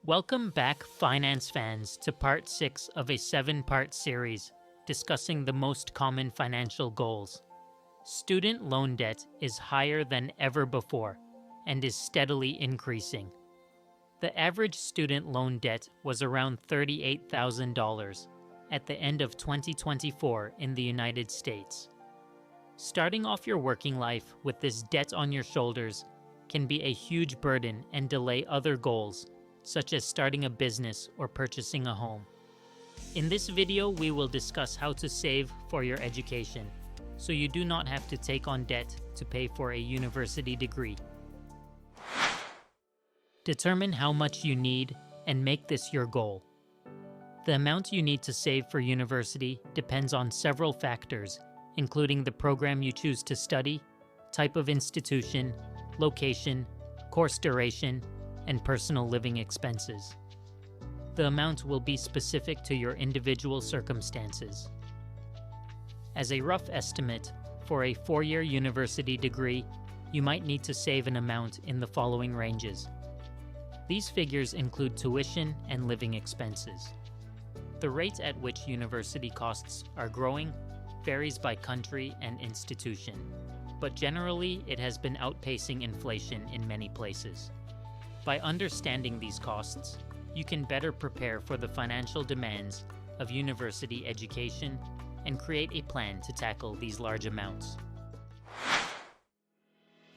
Welcome back, finance fans, to part 6 of a 7-part series discussing the most common financial goals. Student loan debt is higher than ever before and is steadily increasing. The average student loan debt was around $38,000 at the end of 2024 in the United States. Starting off your working life with this debt on your shoulders can be a huge burden and delay other goals, such as starting a business or purchasing a home. In this video, we will discuss how to save for your education, so you do not have to take on debt to pay for a university degree. Determine how much you need and make this your goal. The amount you need to save for university depends on several factors, including the program you choose to study, type of institution, location, course duration, and personal living expenses. The amount will be specific to your individual circumstances. As a rough estimate, for a 4-year university degree, you might need to save an amount in the following ranges. These figures include tuition and living expenses. The rate at which university costs are growing varies by country and institution, but generally it has been outpacing inflation in many places. By understanding these costs, you can better prepare for the financial demands of university education and create a plan to tackle these large amounts.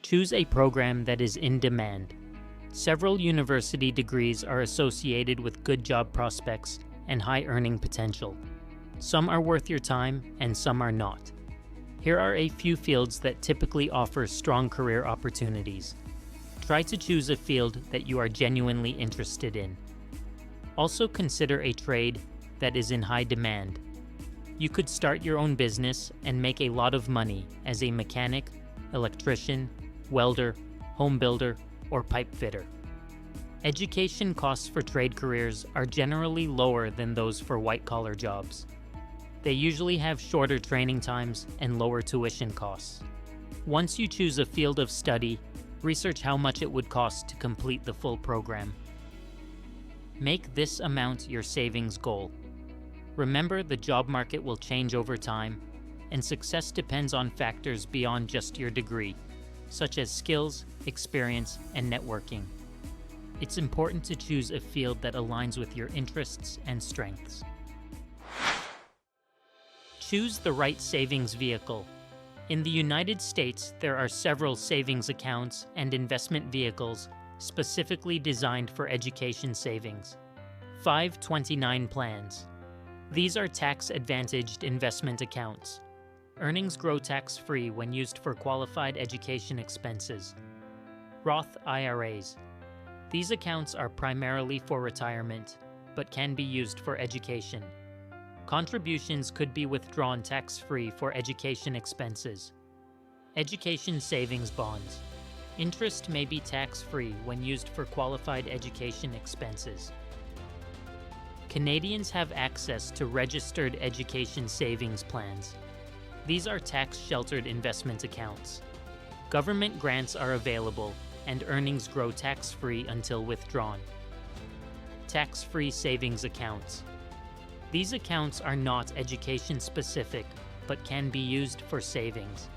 Choose a program that is in demand. Several university degrees are associated with good job prospects and high earning potential. Some are worth your time and some are not. Here are a few fields that typically offer strong career opportunities. Try to choose a field that you are genuinely interested in. Also consider a trade that is in high demand. You could start your own business and make a lot of money as a mechanic, electrician, welder, home builder, or pipe fitter. Education costs for trade careers are generally lower than those for white-collar jobs. They usually have shorter training times and lower tuition costs. Once you choose a field of study, research how much it would cost to complete the full program. Make this amount your savings goal. Remember, the job market will change over time, and success depends on factors beyond just your degree, such as skills, experience, and networking. It's important to choose a field that aligns with your interests and strengths. Choose the right savings vehicle. In the United States, there are several savings accounts and investment vehicles specifically designed for education savings. 529 plans. These are tax-advantaged investment accounts. Earnings grow tax-free when used for qualified education expenses. Roth IRAs. These accounts are primarily for retirement, but can be used for education. Contributions could be withdrawn tax-free for education expenses. Education savings bonds. Interest may be tax-free when used for qualified education expenses. Canadians have access to registered education savings plans. These are tax-sheltered investment accounts. Government grants are available, and earnings grow tax-free until withdrawn. Tax-free savings accounts. These accounts are not education-specific, but can be used for savings.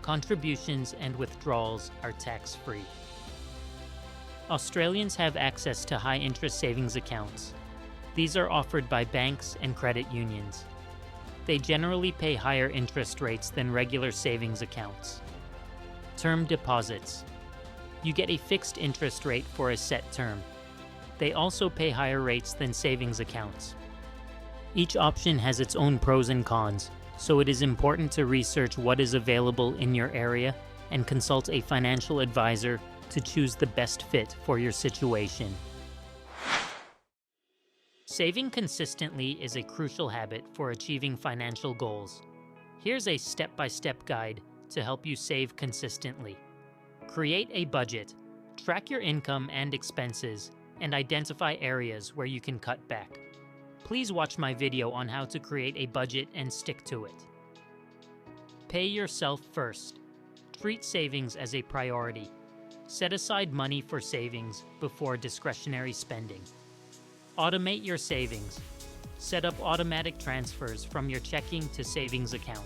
Contributions and withdrawals are tax-free. Australians have access to high-interest savings accounts. These are offered by banks and credit unions. They generally pay higher interest rates than regular savings accounts. Term deposits. You get a fixed interest rate for a set term. They also pay higher rates than savings accounts. Each option has its own pros and cons, so it is important to research what is available in your area and consult a financial advisor to choose the best fit for your situation. Saving consistently is a crucial habit for achieving financial goals. Here's a step-by-step guide to help you save consistently. Create a budget, track your income and expenses, and identify areas where you can cut back. Please watch my video on how to create a budget and stick to it. Pay yourself first. Treat savings as a priority. Set aside money for savings before discretionary spending. Automate your savings. Set up automatic transfers from your checking to savings account.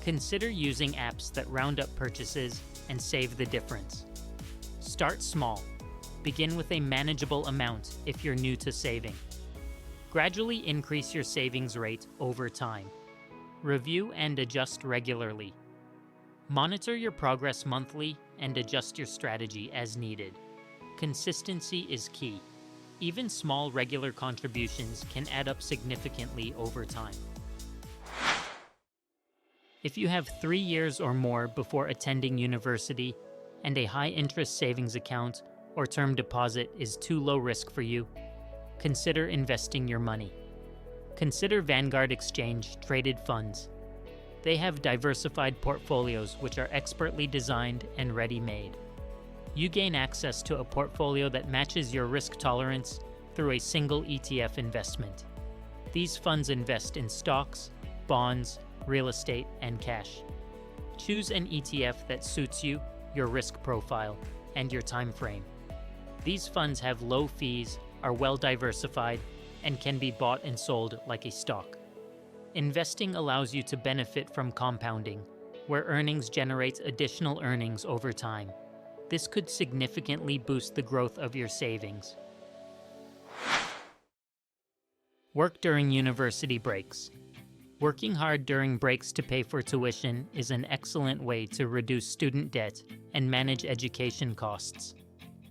Consider using apps that round up purchases and save the difference. Start small. Begin with a manageable amount if you're new to saving. Gradually increase your savings rate over time. Review and adjust regularly. Monitor your progress monthly and adjust your strategy as needed. Consistency is key. Even small regular contributions can add up significantly over time. If you have 3 years or more before attending university and a high-interest savings account or term deposit is too low risk for you, consider investing your money. Consider Vanguard Exchange Traded Funds. They have diversified portfolios which are expertly designed and ready-made. You gain access to a portfolio that matches your risk tolerance through a single ETF investment. These funds invest in stocks, bonds, real estate, and cash. Choose an ETF that suits you, your risk profile, and your time frame. These funds have low fees, are well diversified, and can be bought and sold like a stock. Investing allows you to benefit from compounding, where earnings generate additional earnings over time. This could significantly boost the growth of your savings. Work during university breaks. Working hard during breaks to pay for tuition is an excellent way to reduce student debt and manage education costs.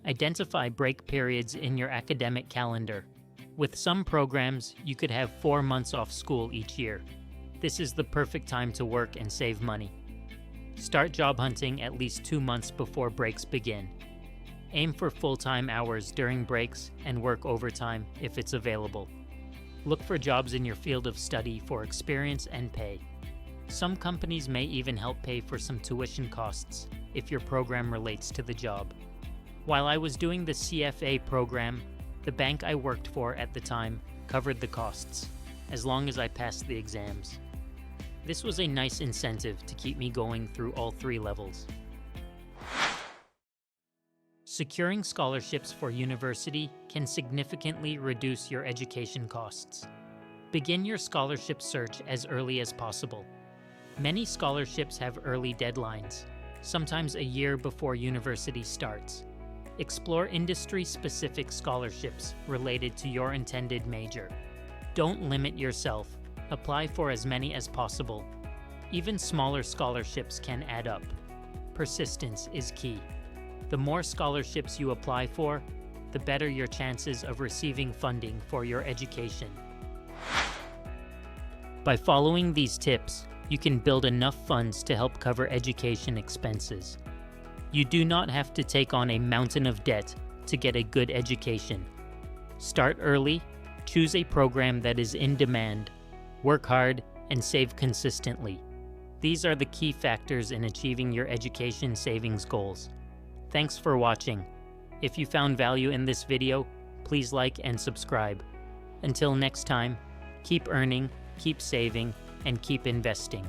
Identify break periods in your academic calendar. With some programs, you could have 4 months off school each year. This is the perfect time to work and save money. Start job hunting at least 2 months before breaks begin. Aim for full-time hours during breaks and work overtime if it's available. Look for jobs in your field of study for experience and pay. Some companies may even help pay for some tuition costs if your program relates to the job. While I was doing the CFA program, the bank I worked for at the time covered the costs, as long as I passed the exams. This was a nice incentive to keep me going through all 3 levels. Securing scholarships for university can significantly reduce your education costs. Begin your scholarship search as early as possible. Many scholarships have early deadlines, sometimes a year before university starts. Explore industry-specific scholarships related to your intended major. Don't limit yourself. Apply for as many as possible. Even smaller scholarships can add up. Persistence is key. The more scholarships you apply for, the better your chances of receiving funding for your education. By following these tips, you can build enough funds to help cover education expenses. You do not have to take on a mountain of debt to get a good education. Start early, choose a program that is in demand, work hard, and save consistently. These are the key factors in achieving your education savings goals. Thanks for watching. If you found value in this video, please like and subscribe. Until next time, keep earning, keep saving, and keep investing.